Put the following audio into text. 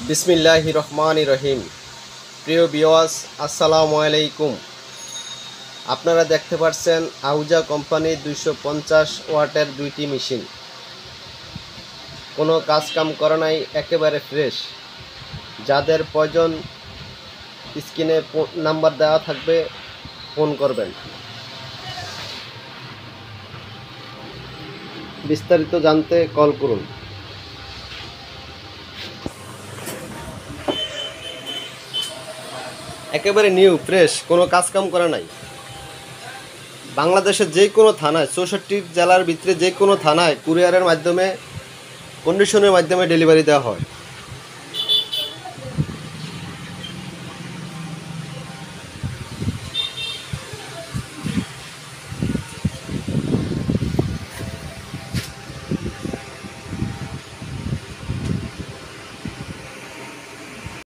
বিসমিল্লাহির রহমানির রহিম। প্রিয় ভিউয়ার্স, আসসালামু আলাইকুম। আপনারা দেখতে পাচ্ছেন আহুজা কোম্পানির 250 ওয়াটের দুইটি মেশিন। কোনো কাজ কাম করে নাই, একেবারে ফ্রেশ। যাদের প্রয়োজন স্ক্রিনে নাম্বার দেওয়া থাকবে, ফোন করবেন। বিস্তারিত জানতে কল করুন। একেবারে নিউ ফ্রেশ, কোনো কাজ কাম করা নাই। বাংলাদেশের যে কোনো থানায়, 64 জেলার ভিতরে যে কোনো থানায় কুরিয়ারের মাধ্যমে, কন্ডিশনের মাধ্যমে ডেলিভারি দেওয়া হয়।